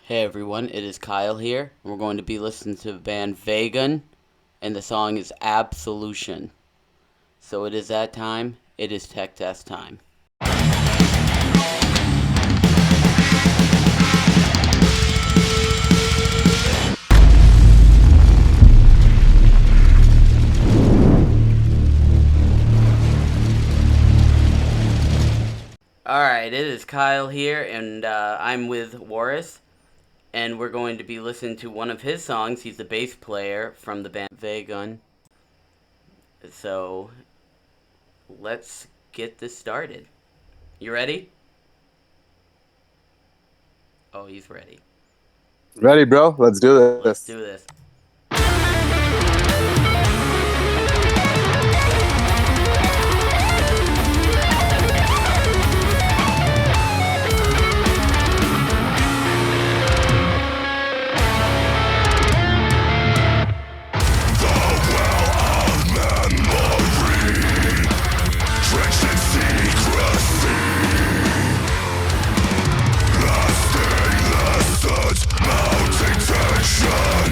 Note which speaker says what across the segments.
Speaker 1: Hey everyone, it is Kyle here. We're going to be listening to the band Vaegon, and the song is Absolution. So it is that time, it is tech test time. Alright, it is Kyle here, and I'm with Waris, and we're going to be listening to one of his songs. He's the bass player from the band Vaegon. So let's get this started. You ready? Oh, he's ready.
Speaker 2: Ready, bro? Let's do this.
Speaker 1: Let's do this.
Speaker 3: Mounting tension,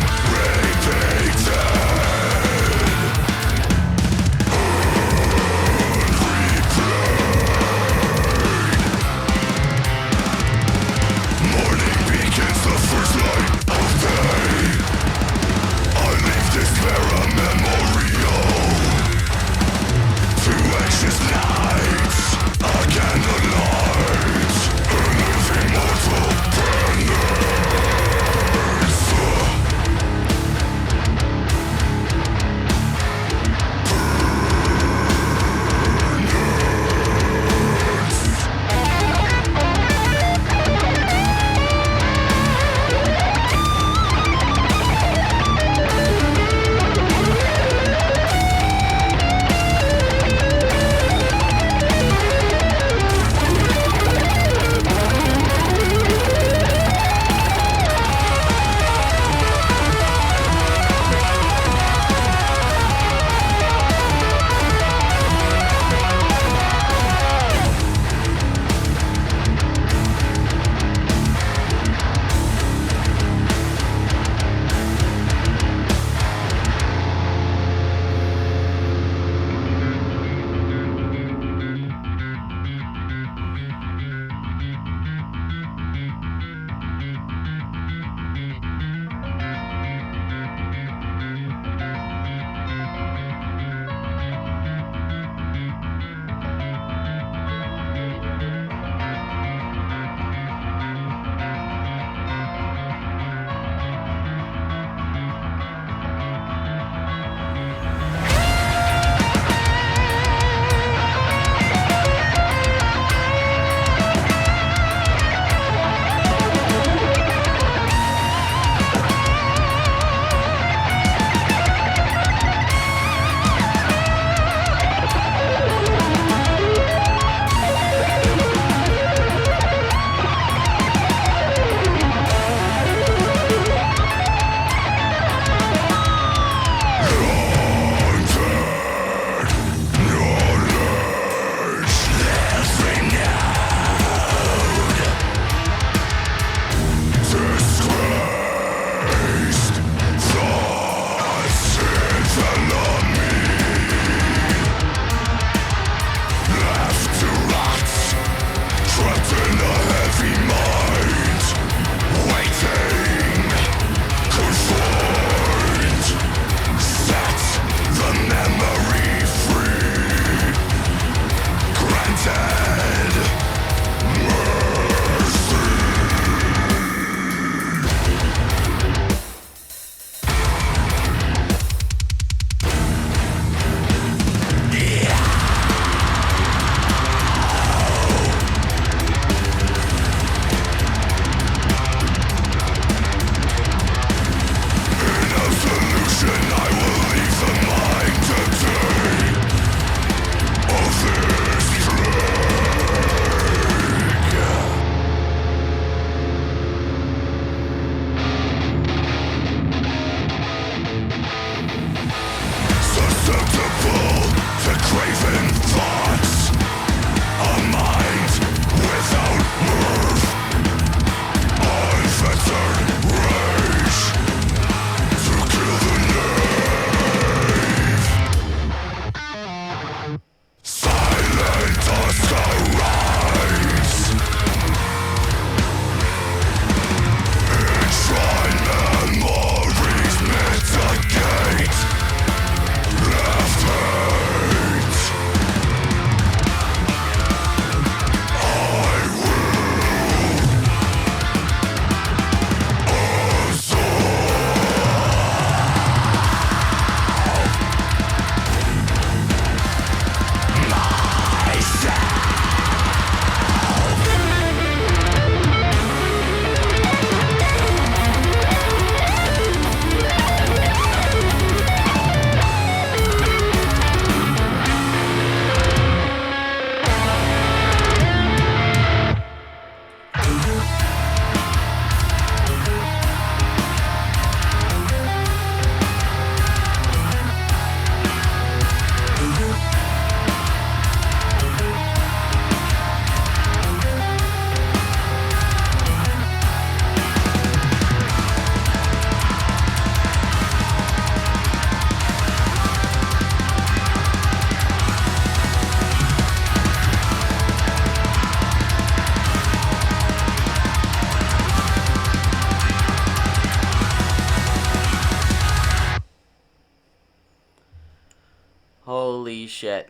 Speaker 1: shit.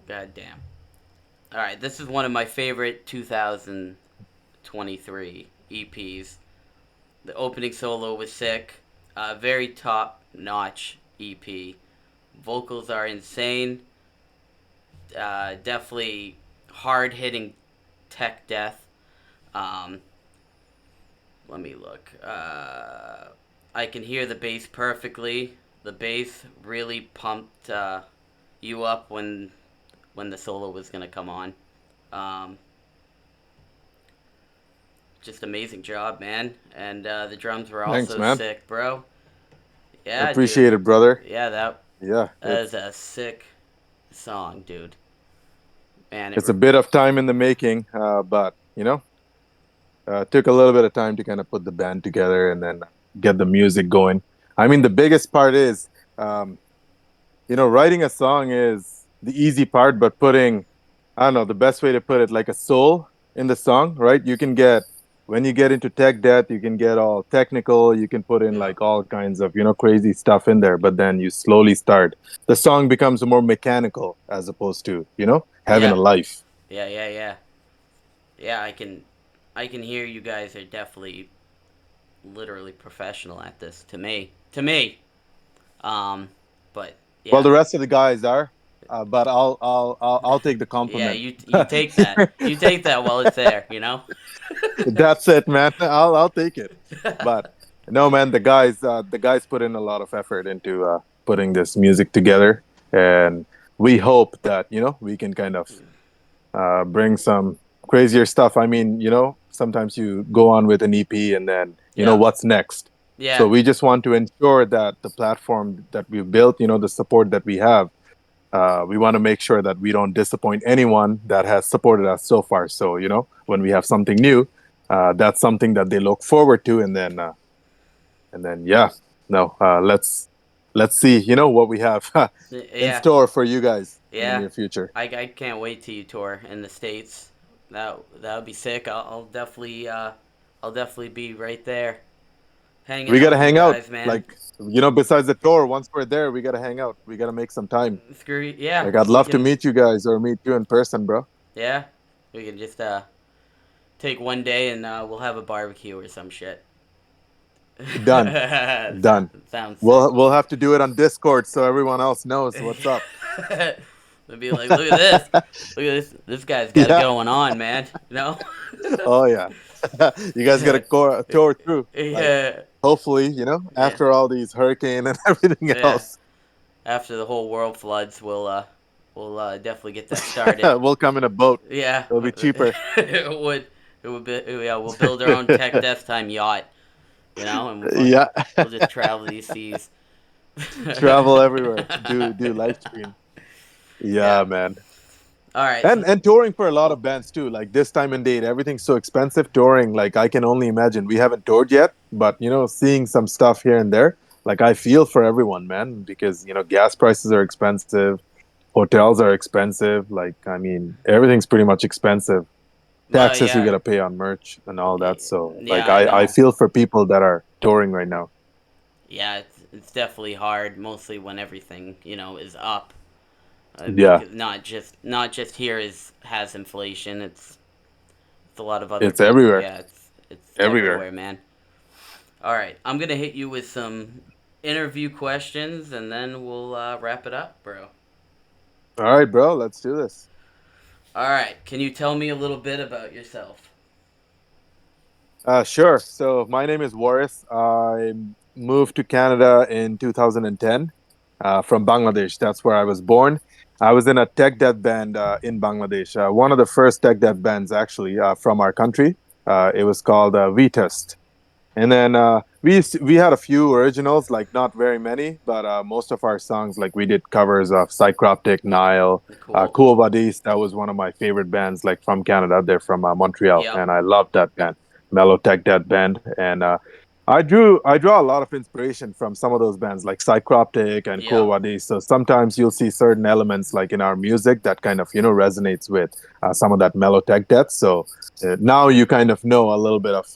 Speaker 1: God damn. All right, this is one of my favorite 2023 EPs. The opening solo was sick. Very top notch EP. Vocals are insane. Definitely hard hitting tech death. Um, Let me look. I can hear the bass perfectly. The bass really pumped you up when the solo was gonna come on. Um, just amazing job, man. And the drums were
Speaker 2: Thanks,
Speaker 1: also
Speaker 2: man.
Speaker 1: sick, bro. Yeah, dude.
Speaker 2: Appreciate it, brother.
Speaker 1: Yeah,
Speaker 2: Yeah,
Speaker 1: that is a sick song, dude. Man,
Speaker 2: it's a bit of time in the making, but took a little bit of time to kind of put the band together and then get the music going. I mean, the biggest part is, um, writing a song is the easy part, but putting, I don't know, the best way to put it, like a soul in the song, right? When you get into tech debt, you can get all technical. You can put in
Speaker 1: yeah,
Speaker 2: like all kinds of, crazy stuff in there, but then you slowly start. The song becomes more mechanical as opposed to, having a
Speaker 1: yeah,
Speaker 2: life.
Speaker 1: yeah. Yeah, I can hear you guys are definitely literally professional at this to me. Um, but
Speaker 2: Well,
Speaker 1: yeah,
Speaker 2: the rest of the guys are, but I'll take the
Speaker 1: yeah,
Speaker 2: compliment.
Speaker 1: you take that. You take that while it's there, you know?
Speaker 2: That's it, man. I'll take it. But no, man, the guys put in a lot of effort into putting this music together, and we hope that we can kind of bring some crazier stuff. I mean, sometimes you go on with an EP, and then
Speaker 1: Yeah.
Speaker 2: what's next. So
Speaker 1: Yeah.
Speaker 2: we just want to ensure that the platform that we've built, the support that we have, we want to make sure that we don't disappoint anyone that has supported us so far. So, when we have something new, that's something that they look forward to, and then yeah, no, let's see, what we have in
Speaker 1: Yeah.
Speaker 2: store for you guys in the
Speaker 1: Yeah.
Speaker 2: near future.
Speaker 1: I can't wait till you tour in the states. That would be sick. I'll definitely be right there, hanging
Speaker 2: We
Speaker 1: out
Speaker 2: gotta
Speaker 1: with you
Speaker 2: hang out,
Speaker 1: guys, man.
Speaker 2: like, besides the tour. Once we're there, we gotta hang out. We gotta make some time.
Speaker 1: Yeah,
Speaker 2: Like, I'd
Speaker 1: we
Speaker 2: love to
Speaker 1: can.
Speaker 2: meet you guys or meet you in person, bro.
Speaker 1: Yeah, we can just take one day and we'll have a barbecue or some shit.
Speaker 2: Done. Done.
Speaker 1: Sounds sick.
Speaker 2: We'll have to do it on Discord so everyone else knows what's up.
Speaker 1: They'll be like, look at this. Look at this. This guy's got it
Speaker 2: Yeah.
Speaker 1: going on, man. You know?
Speaker 2: Oh yeah. You guys got to tour through. Like,
Speaker 1: Yeah.
Speaker 2: hopefully,
Speaker 1: Yeah.
Speaker 2: after all these hurricane and everything
Speaker 1: Yeah.
Speaker 2: else,
Speaker 1: After the whole world floods, we'll definitely get that started.
Speaker 2: we'll come in a boat.
Speaker 1: Yeah.
Speaker 2: It'll be cheaper.
Speaker 1: It would be, yeah, we'll build our own tech death time yacht, and
Speaker 2: Yeah.
Speaker 1: we'll just travel these seas.
Speaker 2: Travel everywhere. Do live stream.
Speaker 1: Yeah.
Speaker 2: Yeah, man.
Speaker 1: All right.
Speaker 2: And touring for a lot of bands too. Like this time and date, everything's so expensive. Touring, like I can only imagine. We haven't toured yet, but seeing some stuff here and there, like I feel for everyone, man, because gas prices are expensive, hotels are expensive. Like I mean, everything's pretty much expensive.
Speaker 1: Well,
Speaker 2: Taxes you
Speaker 1: yeah.
Speaker 2: gotta pay on merch and all that. So
Speaker 1: Yeah,
Speaker 2: like
Speaker 1: I
Speaker 2: I
Speaker 1: know.
Speaker 2: feel for people that are touring right now.
Speaker 1: Yeah, it's definitely hard, mostly when everything is up.
Speaker 2: Yeah,
Speaker 1: Because not just here has inflation. It's a lot of other
Speaker 2: it's
Speaker 1: people.
Speaker 2: everywhere,
Speaker 1: Yeah, it's
Speaker 2: everywhere.
Speaker 1: everywhere, man. All right, I'm gonna hit you with some interview questions, and then we'll wrap it up, bro.
Speaker 2: All right, bro, let's do this.
Speaker 1: All right, can you tell me a little bit about yourself?
Speaker 2: Sure. So my name is Waris. I moved to Canada in 2010 from Bangladesh. That's where I was born. I was in a tech death band in Bangladesh. One of the first tech death bands, actually, from our country. It was called Vitest. And then we had a few originals, like not very many, but most of our songs, like we did covers of Psychroptic, Nile,
Speaker 1: Cool.
Speaker 2: Cool Bodies. That was one of my favorite bands, like from Canada. They're from Montreal,
Speaker 1: Yep.
Speaker 2: and I loved that band, Mellow Tech that band. And I draw a lot of inspiration from some of those bands, like Psychroptic and Cool
Speaker 1: Yep.
Speaker 2: Bodies. So sometimes you'll see certain elements, like in our music, that kind of resonates with some of that Mellow Tech death. So now you kind of know a little bit of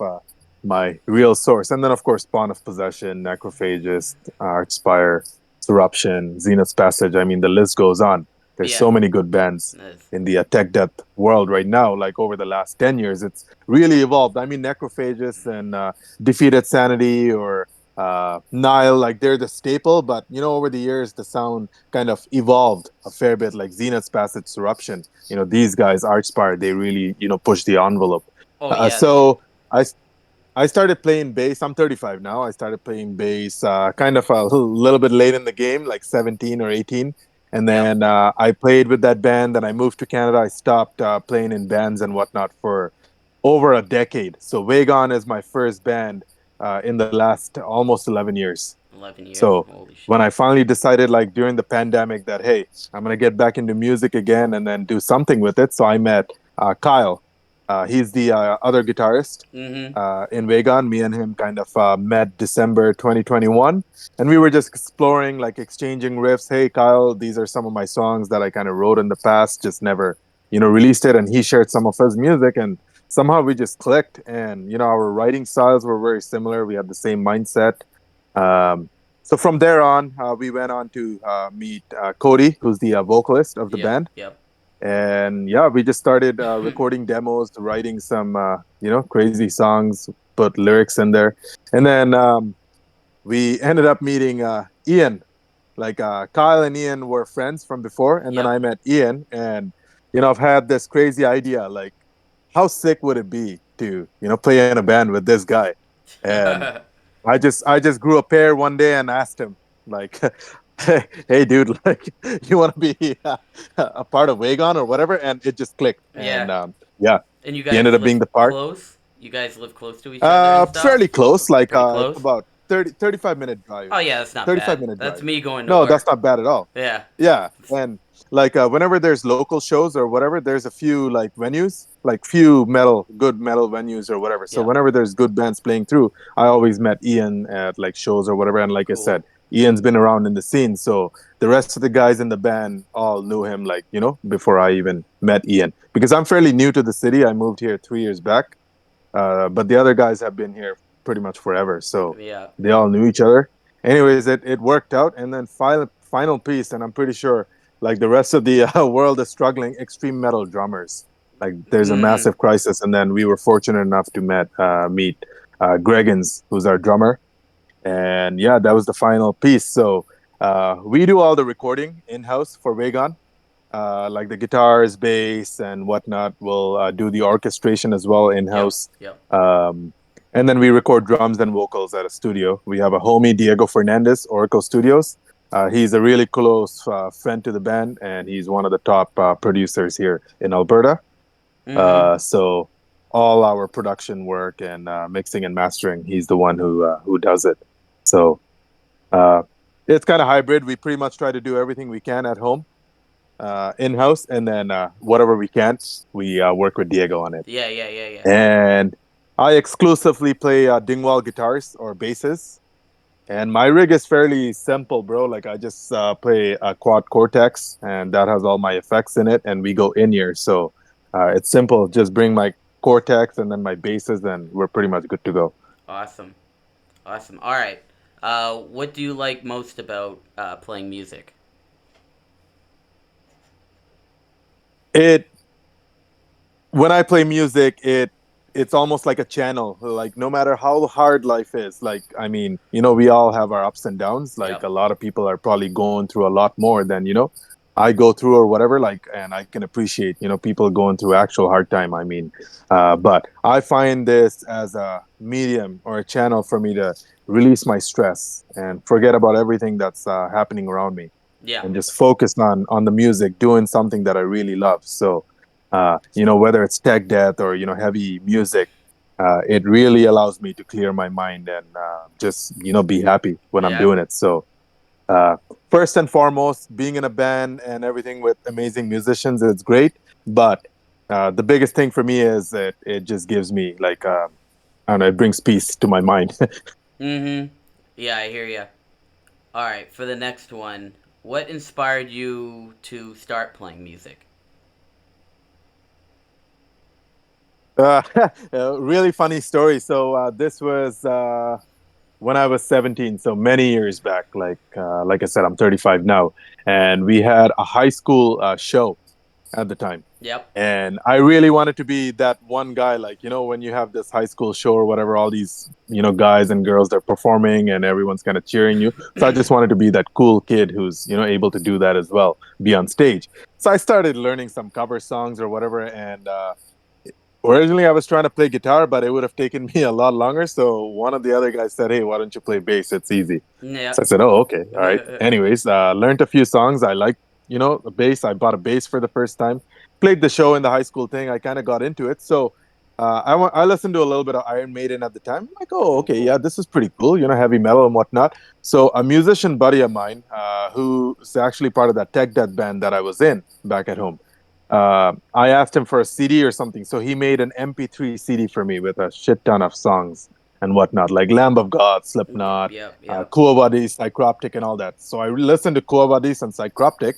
Speaker 2: my real source. And then, of course, Spawn of Possession, Necrophagist, Archspire, Corruption, Zenith's Passage. I mean, the list goes on. There's
Speaker 1: Yeah.
Speaker 2: so many good bands
Speaker 1: That's,
Speaker 2: in the tech death world right now. Like over the last 10 years, it's really evolved. I mean, Necrophagus and Defeated Sanity or Nile, like they're the staple. But over the years, the sound kind of evolved a fair bit. Like Zenith's Passage Eruption, these guys, Archspire, they really push the envelope.
Speaker 1: oh yeah, they do.
Speaker 2: So I I started playing bass. I'm 35 now. I started playing bass kind of a little bit late in the game, like 17 or 18. And
Speaker 1: Yep.
Speaker 2: then I played with that band. Then I moved to Canada. I stopped playing in bands and whatnot for over a decade. So Vaegon is my first band in the last almost 11 years.
Speaker 1: 11 years.
Speaker 2: So
Speaker 1: Holy
Speaker 2: when
Speaker 1: shit.
Speaker 2: I finally decided, like during the pandemic, that hey, I'm gonna get back into music again and then do something with it. So I met Kyle. He's the other guitarist
Speaker 1: Mm-hmm.
Speaker 2: in Vaegon. Me and him kind of met December 2021, and we were just exploring, like exchanging riffs. Hey, Kyle, these are some of my songs that I kind of wrote in the past, just never, released it. And he shared some of his music, and somehow we just clicked. And our writing styles were very similar. We had the same mindset. Um, so from there on, we went on to meet Cody, who's the vocalist of the
Speaker 1: Yep.
Speaker 2: band.
Speaker 1: Yep.
Speaker 2: And yeah, we just started recording demos, writing some crazy songs, put lyrics in there. And then we ended up meeting Ian. Like Kyle and Ian were friends from before, and then
Speaker 1: Yep.
Speaker 2: I met Ian. And I've had this crazy idea, like how sick would it be to play in a band with this guy. And I just grew a pair one day and asked him, like, hey dude, like, you want to be a part of Vaegon or whatever? And it just clicked. And
Speaker 1: Yeah.
Speaker 2: yeah,
Speaker 1: And you
Speaker 2: he
Speaker 1: guys
Speaker 2: ended up
Speaker 1: live
Speaker 2: being the part.
Speaker 1: close? You guys live close to each other and
Speaker 2: Fairly
Speaker 1: stuff?
Speaker 2: close. Like
Speaker 1: Pretty
Speaker 2: it's
Speaker 1: close?
Speaker 2: about 35-minute drive.
Speaker 1: Oh yeah, that's not
Speaker 2: 35
Speaker 1: bad.
Speaker 2: minute
Speaker 1: That's
Speaker 2: drive.
Speaker 1: me going to
Speaker 2: No, that's
Speaker 1: work.
Speaker 2: not bad at all.
Speaker 1: Yeah.
Speaker 2: Yeah, and like whenever there's local shows or whatever, there's a few like venues, like few good metal venues or whatever. So
Speaker 1: Yeah.
Speaker 2: whenever there's good bands playing through, I always met Ian at like shows or whatever. And like I
Speaker 1: Cool.
Speaker 2: said, Ian's been around in the scene, so the rest of the guys in the band all knew him, like before I even met Ian, because I'm fairly new to the city. I moved here 3 years back, but the other guys have been here pretty much forever, so
Speaker 1: Yeah.
Speaker 2: they all knew each other. Anyways, it worked out, and then final piece, and I'm pretty sure like the rest of the world is struggling. Extreme metal drummers, like there's a
Speaker 1: Mm-hmm.
Speaker 2: massive crisis, and then we were fortunate enough to meet Greggins, who's our drummer, and yeah, that was the final piece. So we do all the recording in house for Vaegon, like the guitars, bass, and whatnot. We'll do the orchestration as well in
Speaker 1: Yep.
Speaker 2: house.
Speaker 1: Yep.
Speaker 2: Um, and then we record drums and vocals at a studio. We have a homie, Diego Fernandez, Oracle Studios. He's a really close friend to the band, and he's one of the top producers here in Alberta.
Speaker 1: Mm-hmm.
Speaker 2: So all our production work and mixing and mastering, he's the one who does it. So uh, it's kind of hybrid. We pretty much try to do everything we can at home in house, and then whatever we can't, we work with Diego on it.
Speaker 1: Yeah, yeah, yeah, yeah.
Speaker 2: And I exclusively play Dingwall guitars or basses. And my rig is fairly simple, bro. Like I just play a quad Cortex, and that has all my effects in it, and we go in ear. So it's simple. Just bring my Cortex and then my basses, and we're pretty much good to go.
Speaker 1: Awesome. Awesome. All right. What do you like most about playing music?
Speaker 2: It When I play music, it's almost like a channel. Like no matter how hard life is, like I mean, we all have our ups and downs. Like
Speaker 1: Yep.
Speaker 2: a lot of people are probably going through a lot more than I go through or whatever. Like, and I can appreciate people going through actual hard time. I mean, but I find this as a medium or a channel for me to release my stress and forget about everything that's happening around me,
Speaker 1: Yeah.
Speaker 2: and just focus on the music, doing something that I really love. So whether it's tech death or heavy music, it really allows me to clear my mind and just be happy when I'm
Speaker 1: Yeah.
Speaker 2: doing it. So uh, first and foremost, being in a band and everything with amazing musicians, it's great. But the biggest thing for me is that it just gives me like I don't know, it brings peace to my mind.
Speaker 1: Mm-hmm. Yeah, I hear you. All right. For the next one, what inspired you to start playing music?
Speaker 2: A really funny story. So this was when I was 17, so many years back. Like I said, I'm 35 now, and we had a high school show at the time.
Speaker 1: Yep.
Speaker 2: And I really wanted to be that one guy, like, when you have this high school show or whatever, all these, guys and girls, they're performing and everyone's kind of cheering you. So I just wanted to be that cool kid who's, able to do that as well, be on stage. So I started learning some cover songs or whatever. And originally I was trying to play guitar, but it would have taken me a lot longer. So one of the other guys said, "Hey, why don't you play bass? It's easy." So I
Speaker 1: Yep.
Speaker 2: said, "Oh, okay. All right." Anyways, learned a few songs. I like, the bass. I bought a bass for the first time. Played the show in the high school thing. I kind of got into it. So I listened to a little bit of Iron Maiden at the time. I'm like, oh, okay,
Speaker 1: Ooh.
Speaker 2: yeah, this is pretty cool. Heavy metal and whatnot. So a musician buddy of mine, who's actually part of that tech death band that I was in back at home. I asked him for a CD or something. So he made an MP3 CD for me with a shit ton of songs and whatnot, like Lamb of God,
Speaker 1: Yep.
Speaker 2: Slipknot,
Speaker 1: Yep. Yep.
Speaker 2: Kuwabadi, Psychroptic, and all that. So I listened to Kuwabadi and Psychroptic.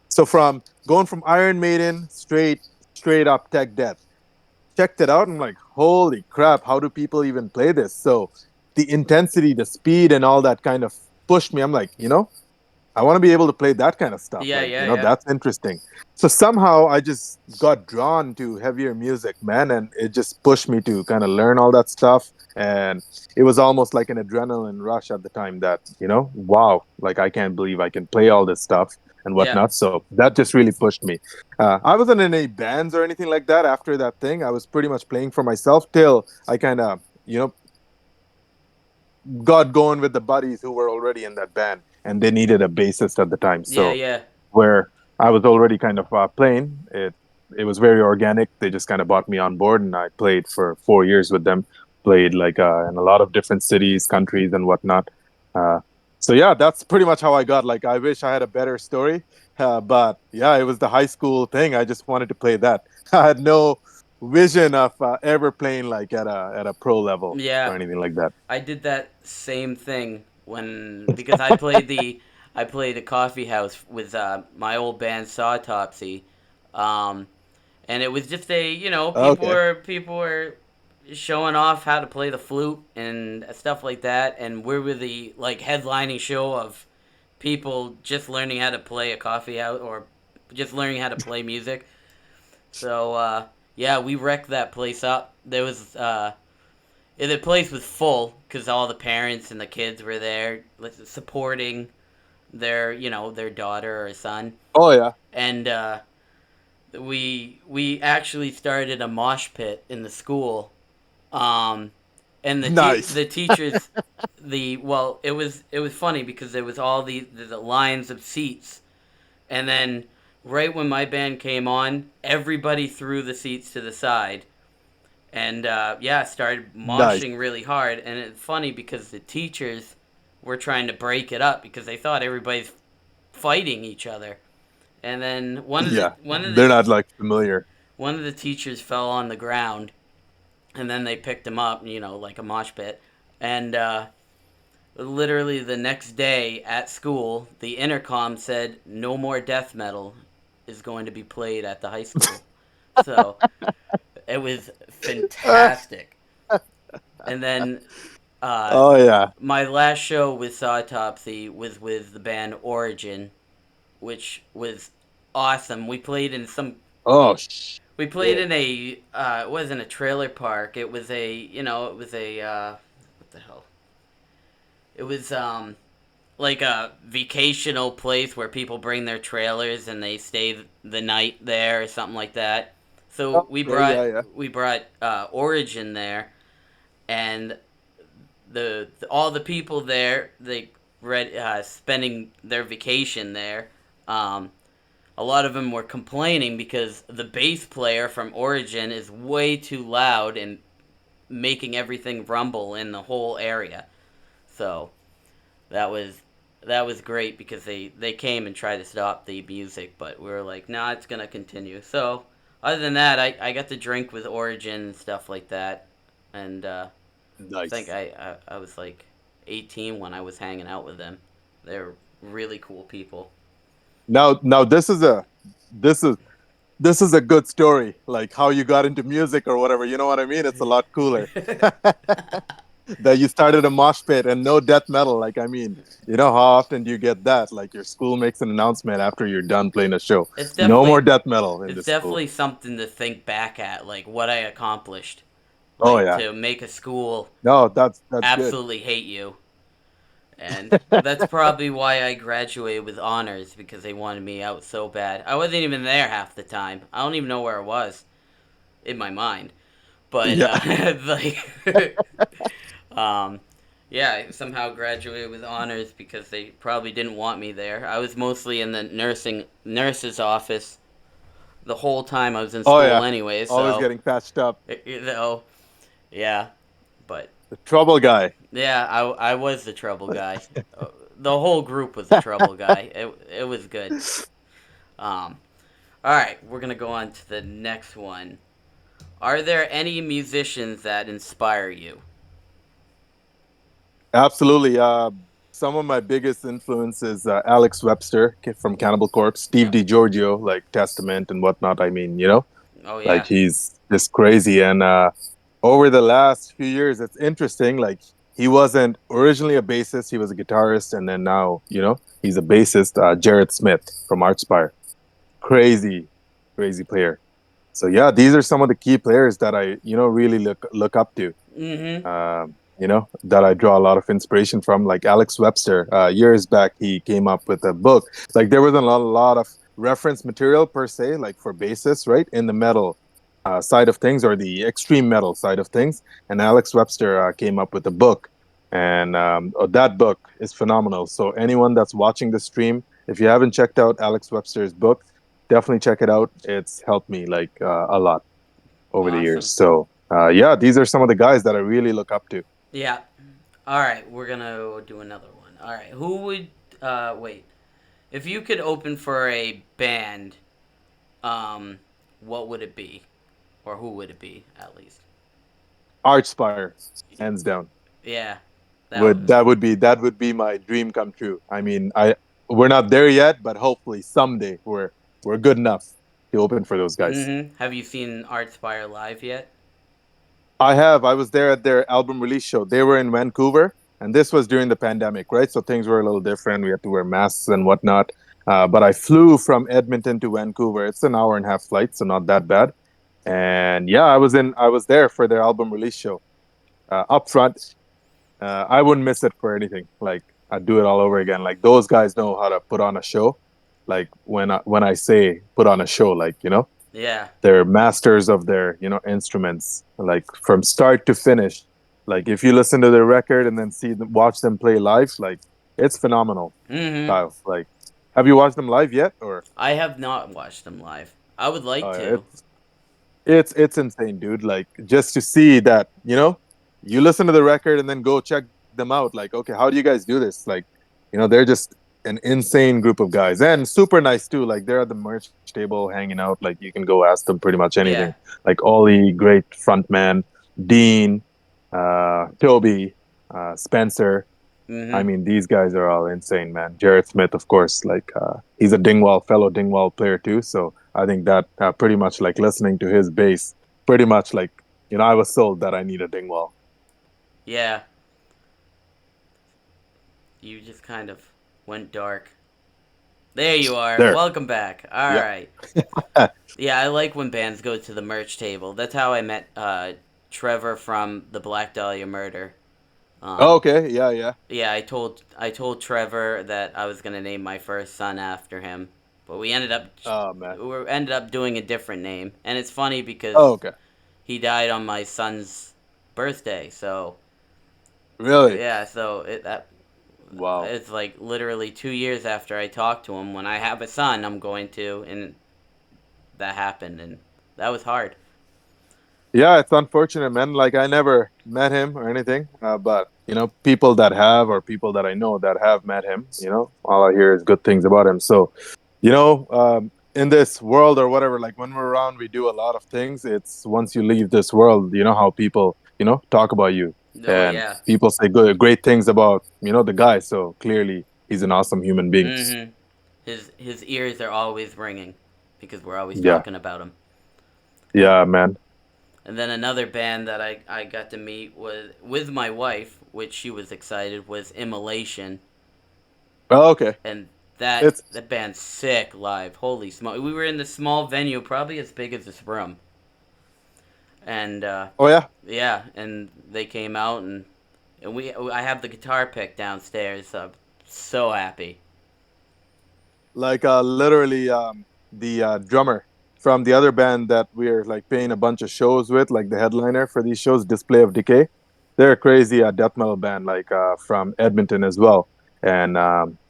Speaker 2: So from going from Iron Maiden straight up tech death, checked it out and I'm like, holy crap, how do people even play this? So the intensity, the speed, and all that kind of pushed me. I'm like, I want to be able to play that kind of stuff.
Speaker 1: Yeah.
Speaker 2: Like,
Speaker 1: Yeah. Yeah.
Speaker 2: that's interesting. So somehow I just got drawn to heavier music, man, and it just pushed me to kind of learn all that stuff. And it was almost like an adrenaline rush at the time that, wow, like I can't believe I can play all this stuff and
Speaker 1: Yeah.
Speaker 2: whatnot. So that just really pushed me. I wasn't in any bands or anything like that after that thing. I was pretty much playing for myself till I kind of, got going with the buddies who were already in that band and they needed a bassist at the time.
Speaker 1: Yeah.
Speaker 2: So
Speaker 1: Yeah.
Speaker 2: where I was already kind of playing, it was very organic. They just kind of brought me on board and I played for 4 years with them. Played like in a lot of different cities, countries, and whatnot. Uh, so yeah, that's pretty much how I got. Like, I wish I had a better story, but yeah, it was the high school thing. I just wanted to play that. I had no vision of ever playing like at a pro level
Speaker 1: Yeah.
Speaker 2: or anything like that.
Speaker 1: I did that same thing because I played a coffee house with my old band Sawtopsy, um, and it was just people
Speaker 2: Okay.
Speaker 1: were showing off how to play the flute and stuff like that, and we were the headlining show of people just learning how to play a coffee house or just learning how to play music. So yeah, we wrecked that place up. There was the place was full because all the parents and the kids were there supporting their daughter or son,
Speaker 2: Oh yeah.
Speaker 1: and we actually started a mosh pit in the school, um, and
Speaker 2: Nice.
Speaker 1: the teachers it was funny because there was all the lines of seats, and then right when my band came on, everybody threw the seats to the side and yeah, started
Speaker 2: Nice.
Speaker 1: moshing really hard. And it's funny because the teachers were trying to break it up because they thought everybody's fighting each other. And then
Speaker 2: Yeah. They're not like familiar.
Speaker 1: one of the teachers fell on the ground, and then they picked him up, like a mosh pit. And literally the next day at school, the intercom said no more death metal is going to be played at the high school. So it was fantastic. And then uh,
Speaker 2: Oh yeah.
Speaker 1: my last show with Sawtopsy was with the band Origin, which was awesome.
Speaker 2: Oh
Speaker 1: We played
Speaker 2: shit.
Speaker 1: in it wasn't a trailer park. It was a what the hell? It was like a vacational place where people bring their trailers and they stay the night there or something like that. So we
Speaker 2: Okay.
Speaker 1: brought
Speaker 2: Yeah. Yeah.
Speaker 1: we brought Origin there, and all the people there they read spending their vacation there. Um, a lot of them were complaining because the bass player from Origin is way too loud and making everything rumble in the whole area. So that was that was great because they came and tried to stop the music, but we were like, nah, it's gonna continue. So other than that, I got to drink with Origin and stuff like that, and I think
Speaker 2: Nice.
Speaker 1: I was like 18 when I was hanging out with them. They're really cool people.
Speaker 2: Now this is this is a good story. Like how you got into music or whatever. You know what I mean? It's a lot cooler. that you started a mosh pit and no death metal. Like, I mean, how often do you get that? Like, your school makes an announcement after you're done playing a show.
Speaker 1: It's
Speaker 2: No more
Speaker 1: definitely
Speaker 2: death metal in
Speaker 1: it's
Speaker 2: this school.
Speaker 1: definitely something to think back at, like what I accomplished,
Speaker 2: Oh
Speaker 1: like
Speaker 2: yeah.
Speaker 1: to make a school
Speaker 2: No, that's good.
Speaker 1: absolutely hate you. And that's probably why I graduated with honors, because they wanted me out so bad. I wasn't even there half the time. I don't even know where I was in my mind. But
Speaker 2: Yeah.
Speaker 1: like um yeah, I somehow graduated with honors because they probably didn't want me there. I was mostly in the nurse's office the whole time I was in
Speaker 2: Oh
Speaker 1: school
Speaker 2: yeah.
Speaker 1: anyway,
Speaker 2: Always
Speaker 1: so
Speaker 2: getting patched up.
Speaker 1: yeah, but
Speaker 2: The trouble guy.
Speaker 1: yeah, I was the trouble guy. The whole group was the trouble guy. It was good. Um, all right, we're gonna go on to the next one. Are there any musicians that inspire you?
Speaker 2: Absolutely. Some of my biggest influences, Alex Webster from Cannibal Corpse, Steve
Speaker 1: Yep.
Speaker 2: DiGiorgio, like Testament and whatnot. I mean,
Speaker 1: Oh
Speaker 2: like
Speaker 1: yeah.
Speaker 2: he's just crazy. And over the last few years, it's interesting. Like he wasn't originally a bassist; he was a guitarist, and then now, he's a bassist. Jared Smith from Archspire, crazy, crazy player. So yeah, these are some of the key players that I, really look up to.
Speaker 1: Mm-hmm.
Speaker 2: That I draw a lot of inspiration from. Like Alex Webster, years back, he came up with a book. Like there wasn't a lot of reference material per se, like for bassists, right, in the metal side of things or the extreme metal side of things. And Alex Webster came up with a book, and that book is phenomenal. So anyone that's watching the stream, if you haven't checked out Alex Webster's book, definitely check it out. It's helped me like a lot over the years.
Speaker 1: Awesome.
Speaker 2: So yeah, these are some of the guys that I really look up to.
Speaker 1: Yeah. All right, we're gonna do another one. All right, who would wait? If you could open for a band, um, what would it be, or who would it be at least?
Speaker 2: Archspire, hands down.
Speaker 1: Yeah, that
Speaker 2: Would that would be my dream come true. I mean, we're not there yet, but hopefully someday we're good enough to open for those guys.
Speaker 1: Mm-hmm. Have you seen Artspire live yet?
Speaker 2: I have. I was there at their album release show. They were in Vancouver, and this was during the pandemic, right? So things were a little different. We had to wear masks and whatnot. But I flew from Edmonton to Vancouver. It's an hour and a half flight, so not that bad. And yeah, I was there for their album release show. Up front, I wouldn't miss it for anything. Like I'd do it all over again. Like those guys know how to put on a show. Like when I say put on a show, like
Speaker 1: Yeah.
Speaker 2: they're masters of their instruments. Like from start to finish. Like if you listen to their record and then watch them play live, like it's phenomenal.
Speaker 1: Mm-hmm.
Speaker 2: Kyle, like, have you watched them live yet? Or
Speaker 1: I have not watched them live. I would like
Speaker 2: uh,
Speaker 1: to.
Speaker 2: it's insane, dude. Like just to see that, you listen to the record and then go check them out. Like, okay, how do you guys do this? Like, they're just an insane group of guys and super nice too. Like they're at the merch table hanging out. Like you can go ask them pretty much anything.
Speaker 1: Yeah.
Speaker 2: Like Ollie, great frontman, Dean, Toby, Spencer. I
Speaker 1: Mm-hmm.
Speaker 2: mean, these guys are all insane, man. Jared Smith, of course, like he's a fellow Dingwall player too. So I think that pretty much like listening to his bass, pretty much like I was sold that I need a Dingwall.
Speaker 1: Yeah. You just kind of went dark. There you are.
Speaker 2: There,
Speaker 1: Welcome back. All
Speaker 2: yeah.
Speaker 1: right. Yeah, I like when bands go to the merch table. That's how I met Trevor from the Black Dahlia Murder.
Speaker 2: Oh,
Speaker 1: Um,
Speaker 2: okay, yeah, yeah.
Speaker 1: yeah, I told Trevor that I was gonna name my first son after him, but
Speaker 2: Oh man.
Speaker 1: we ended up doing a different name, and it's funny because
Speaker 2: Oh, okay.
Speaker 1: he died on my son's birthday. So
Speaker 2: Really?
Speaker 1: yeah, so
Speaker 2: Wow.
Speaker 1: it's like literally 2 years after I talked to him. When I have a son, I'm going to, and that happened, and that was hard.
Speaker 2: Yeah, it's unfortunate, man. Like I never met him or anything, but people that have or people that I know that have met him, all I hear is good things about him. So, in this world or whatever, like when we're around, we do a lot of things. It's once you leave this world, how people, talk about you,
Speaker 1: Oh
Speaker 2: and
Speaker 1: yeah.
Speaker 2: people say good, great things about the guy. So clearly, he's an awesome human being.
Speaker 1: Mm-hmm. Mhm. His ears are always ringing because we're always talking about him. Yeah. Mm-hmm. His ears are always ringing because we're always talking about him. Mm-hmm. His ears are always ringing because we're always talking about him. Mm-hmm. His ears are always ringing because we're always talking about him. Mm-hmm. His ears are always ringing because we're always
Speaker 2: Yeah,
Speaker 1: talking about him.
Speaker 2: yeah, man.
Speaker 1: And then another band that I got to meet with my wife, which she was excited, was Immolation.
Speaker 2: Oh, okay.
Speaker 1: And that
Speaker 2: It's
Speaker 1: that band's sick live. Holy smoke! We were in this small venue, probably as big as this room, and
Speaker 2: oh yeah,
Speaker 1: yeah, and they came out and I have the guitar pick downstairs. So I'm so happy.
Speaker 2: like literally the drummer from the other band that we're like paying a bunch of shows with, like the headliner for these shows, Display of Decay. They're a crazy death metal band, like from Edmonton as well. And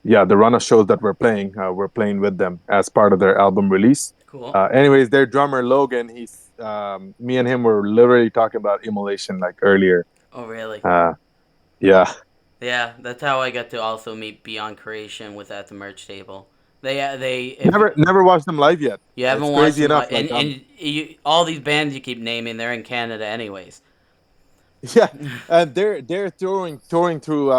Speaker 2: yeah, the run of shows that we're playing with them as part of their album release.
Speaker 1: Cool.
Speaker 2: Anyways, their drummer Logan, he's me and him were literally talking about Immolation like earlier.
Speaker 1: Oh really?
Speaker 2: Uh, yeah,
Speaker 1: Yeah, that's how I got to also meet Beyond Creation was at the merch table. They if
Speaker 2: never watched them live yet.
Speaker 1: you haven't
Speaker 2: It's
Speaker 1: watched
Speaker 2: crazy
Speaker 1: them
Speaker 2: enough.
Speaker 1: and all these bands you keep naming, they're in Canada anyways.
Speaker 2: Yeah, and they're touring through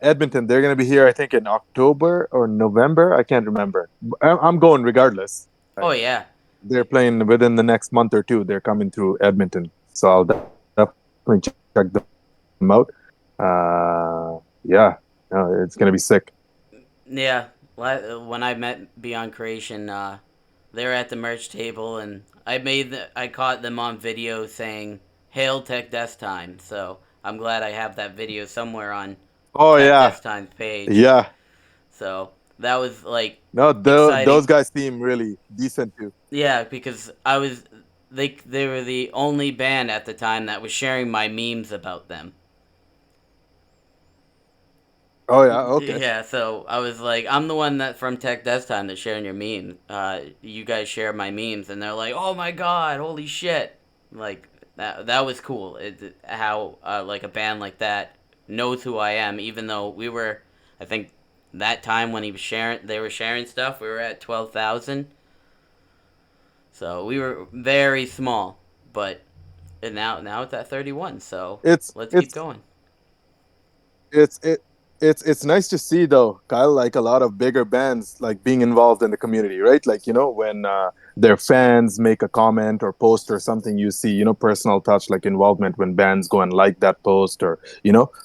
Speaker 2: Edmonton. They're gonna be here, I think, in October or November. I can't remember. I'm going regardless.
Speaker 1: Oh
Speaker 2: Like
Speaker 1: yeah,
Speaker 2: they're playing within the next month or two. They're coming through Edmonton, so I'll definitely check them out. Yeah, no, it's gonna be sick.
Speaker 1: yeah. When I met Beyond Creation, they were at the merch table, and I caught them on video saying "Hail Tech Death Time." So I'm glad I have that video somewhere on
Speaker 2: Oh
Speaker 1: Tech
Speaker 2: yeah,
Speaker 1: Death Time's page.
Speaker 2: yeah.
Speaker 1: So that was like
Speaker 2: No,
Speaker 1: exciting.
Speaker 2: those guys seem really decent too.
Speaker 1: Yeah, because they were the only band at the time that was sharing my memes about them.
Speaker 2: Oh yeah, okay.
Speaker 1: Yeah, so I was like, I'm the one that from Tech Death Time that's sharing your memes. You guys share my memes, and they're like, oh my god, holy shit! Like that was cool. How like a band like that knows who I am, even though we were, I think that time when they were sharing stuff. We were at 12,000, so we were very small. But and now it's at 31. So
Speaker 2: It's
Speaker 1: let's keep
Speaker 2: it's
Speaker 1: going.
Speaker 2: it's it it's nice to see though, Kyle, like a lot of bigger bands like being involved in the community, right? Like, when their fans make a comment or post or something, you see, personal touch, like involvement when bands go and like that post or,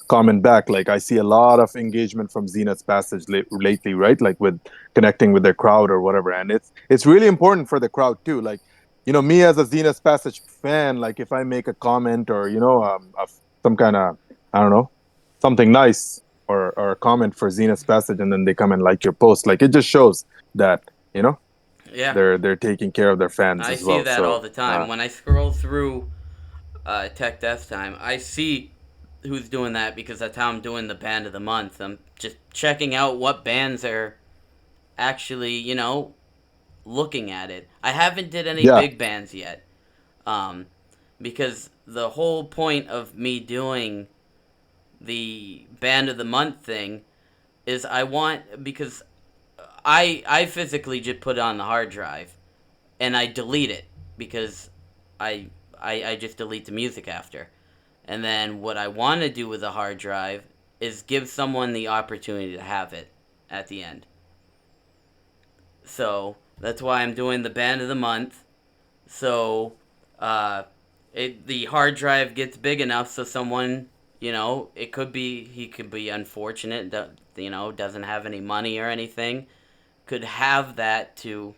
Speaker 2: comment back. Like I see a lot of engagement from Zenith's Passage lately, right? Like with connecting with their crowd or whatever. And it's really important for the crowd too. Like, me as a Zenith's Passage fan, like if I make a comment or, of some kind of, I don't know, something nice or a comment for Zenith's Passage, and then they come and like your post. Like it just shows that you know
Speaker 1: Yeah,
Speaker 2: they're taking care of their fans
Speaker 1: I
Speaker 2: as
Speaker 1: see
Speaker 2: well.
Speaker 1: that all
Speaker 2: So
Speaker 1: the time when I scroll through Tech Death Time. I see who's doing that because that's how I'm doing the band of the month. I'm just checking out what bands are actually, looking at it. I haven't did any
Speaker 2: yeah,
Speaker 1: big bands yet, um, because the whole point of me doing the band of the month thing is I want because I physically just put it on the hard drive and I delete it because I I just delete the music after. And then what I want to do with a hard drive is give someone the opportunity to have it at the end. So that's why I'm doing the band of the month. So uh, the hard drive gets big enough so someone, it could be he could be unfortunate that doesn't have any money or anything, could have that to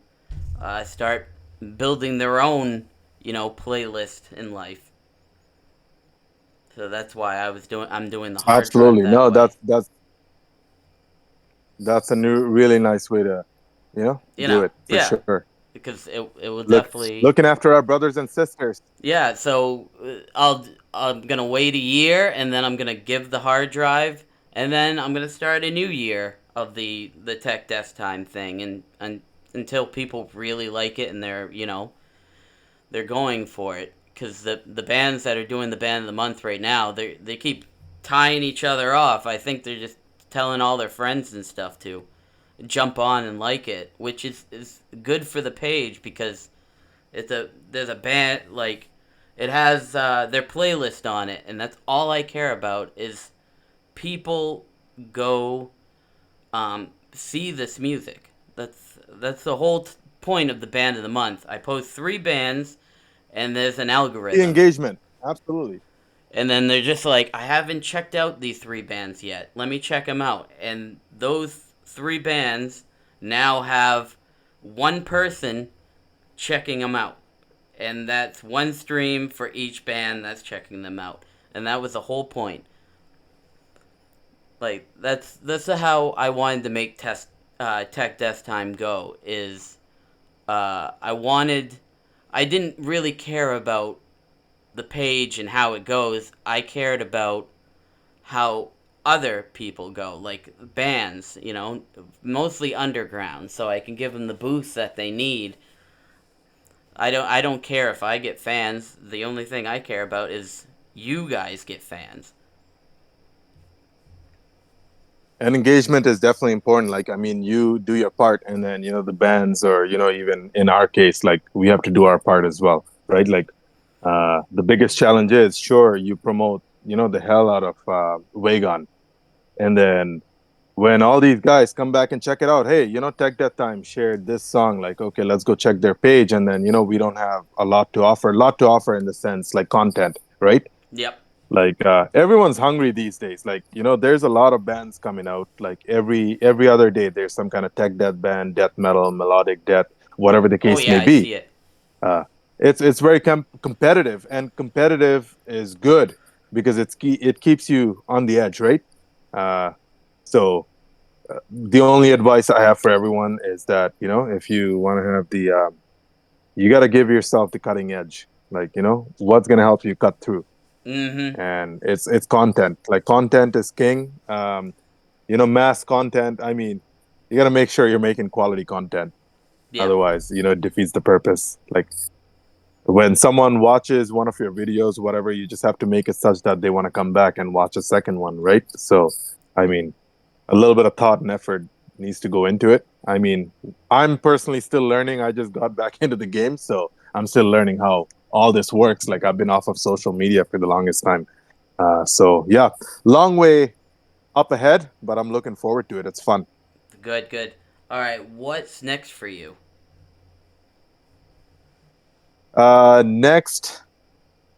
Speaker 1: start building their own playlist in life. So that's why I'm doing the hard drive
Speaker 2: absolutely.
Speaker 1: that
Speaker 2: No,
Speaker 1: way.
Speaker 2: that's a new really nice way to do it for
Speaker 1: Yeah,
Speaker 2: sure.
Speaker 1: because it will
Speaker 2: Look,
Speaker 1: definitely.
Speaker 2: looking after our brothers and sisters.
Speaker 1: Yeah, so I'm gonna wait a year and then I'm gonna give the hard drive and then I'm gonna start a new year of the tech desk time thing and until people really like it and they're going for it because the bands that are doing the band of the month right now they keep tying each other off. I think they're just telling all their friends and stuff to jump on and like it, which is good for the page because there's a band like it has their playlist on it, and that's all I care about is people go see this music. That's the whole point of the band of the month. I post 3 bands and there's an
Speaker 2: The
Speaker 1: algorithm.
Speaker 2: engagement, absolutely.
Speaker 1: And then they're just like, I haven't checked out these three bands yet. Let me check them out. And those three bands now have one person checking them out. And that's one stream for each band that's checking them out. And that was the whole point. Like that's how I wanted to make tech death time go. Is I didn't really care about the page and how it goes. I cared about how other people go, like bands, mostly underground, so I can give them the boost that they need. I don't care if I get fans. The only thing I care about is you guys get fans.
Speaker 2: And engagement is definitely important. Like, I mean, you do your part, and then the bands, or even in our case, like we have to do our part as well, right? Like, the biggest challenge is, sure, you promote the hell out of Vaegon, and then when all these guys come back and check it out, hey, Tech Death Time shared this song, like, okay, let's go check their page, and then we don't have a lot to offer in the sense like content, right?
Speaker 1: Yep.
Speaker 2: Like, everyone's hungry these days. Like, there's a lot of bands coming out. Like every other day there's some kind of tech death band, death metal, melodic death, whatever the
Speaker 1: Oh
Speaker 2: case
Speaker 1: yeah,
Speaker 2: may
Speaker 1: I
Speaker 2: be.
Speaker 1: see it.
Speaker 2: uh it's very competitive, and competitive is good because it keeps you on the edge, right? So the only advice I have for everyone is that if you want to have the you got to give yourself the cutting edge. Like, what's going to help you cut through,
Speaker 1: Mm-hmm.
Speaker 2: and it's content. Like, content is king. Mass content, I mean, you got to make sure you're making quality content.
Speaker 1: Yep.
Speaker 2: Otherwise, it defeats the purpose. Like, when someone watches one of your videos, whatever, you just have to make it such that they want to come back and watch a second one, right? So, I mean, a little bit of thought and effort needs to go into it. I mean, I'm personally still learning. I just got back into the game, so I'm still learning how all this works. Like, I've been off of social media for the longest time. So yeah, long way up ahead, but I'm looking forward to it. It's fun.
Speaker 1: Good, good. All right, what's next for you?
Speaker 2: Next,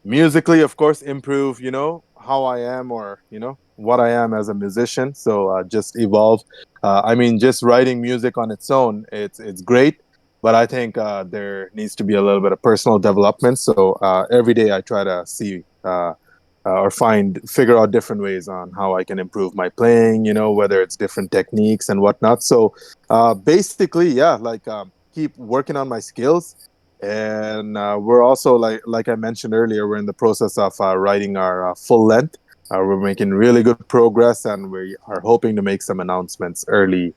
Speaker 2: musically, of course, improve, how I am, or, what I am as a musician. So, just evolve. I mean, just writing music on its own, it's great, but I think there needs to be a little bit of personal development. So, every day I try to see or figure out different ways on how I can improve my playing, whether it's different techniques and whatnot. So, basically, yeah, like, keep working on my skills. And we're also, like I mentioned earlier, we're in the process of writing our full length. We're making really good progress, and we are hoping to make some announcements early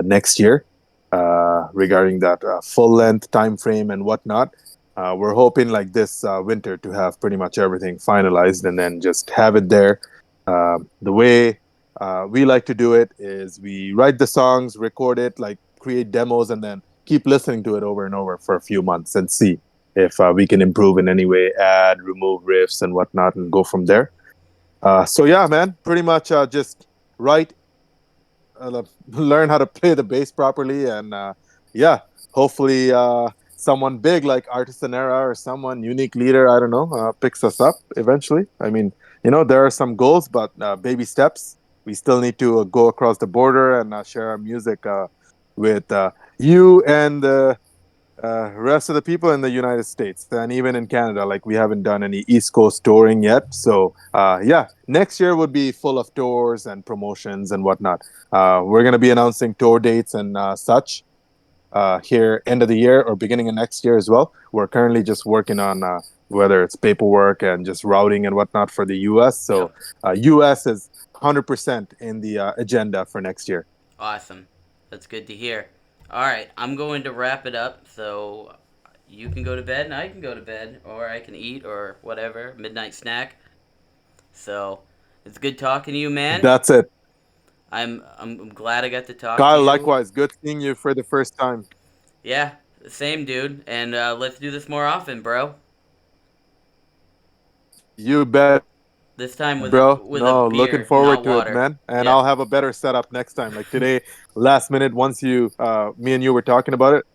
Speaker 2: next year regarding that full length time frame and whatnot. We're hoping like this winter to have pretty much everything finalized, and then just have it there. The way we like to do it is we write the songs, record it, like create demos, and then keep listening to it over and over for a few months and see if we can improve in any way, add, remove riffs and whatnot, and go from there. So yeah, man, pretty much just write, learn how to play the bass properly, and yeah, hopefully someone big like Artisanera or someone unique leader, I don't know, picks us up eventually. I mean, there are some goals, but baby steps. We still need to go across the border and share our music with you and the rest of the people in the United States, and even in Canada. Like, we haven't done any East Coast touring yet. So, yeah, next year would be full of tours and promotions and whatnot. We're going to be announcing tour dates and such here end of the year or beginning of next year as well. We're currently just working on whether it's paperwork and just routing and whatnot for the US. So,
Speaker 1: Yep.
Speaker 2: US is 100% in the agenda for next year.
Speaker 1: Awesome. That's good to hear. All right, I'm going to wrap it up. So you can go to bed and I can go to bed, or I can eat or whatever midnight snack. So it's good talking to you, man.
Speaker 2: That's it.
Speaker 1: I'm glad I got to talk to
Speaker 2: Kyle,
Speaker 1: you.
Speaker 2: likewise. Good seeing you for the first time.
Speaker 1: Yeah, same dude. And let's do this more often, bro.
Speaker 2: You bet, bro.
Speaker 1: This
Speaker 2: No,
Speaker 1: time
Speaker 2: looking
Speaker 1: with a
Speaker 2: forward to it,
Speaker 1: beer,
Speaker 2: man.
Speaker 1: not
Speaker 2: And I'll
Speaker 1: water.
Speaker 2: have a better
Speaker 1: Yeah.
Speaker 2: setup next time. Like today, last minute, once me and you were talking about it,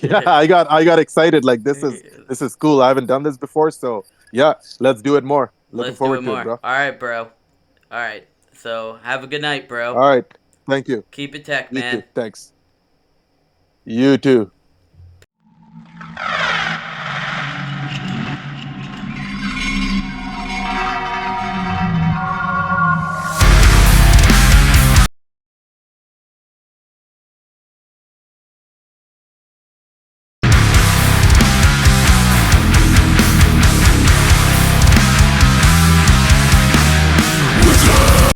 Speaker 2: Yeah, I got excited. Like this is cool. I haven't done this before, so yeah, let's do it more. Looking
Speaker 1: Let's do it
Speaker 2: forward to it,
Speaker 1: more.
Speaker 2: bro.
Speaker 1: All right, bro. All right. So have a good night,
Speaker 2: All
Speaker 1: bro.
Speaker 2: right. Thank you.
Speaker 1: Keep it tech,
Speaker 2: You
Speaker 1: man.
Speaker 2: too. Thanks. You too.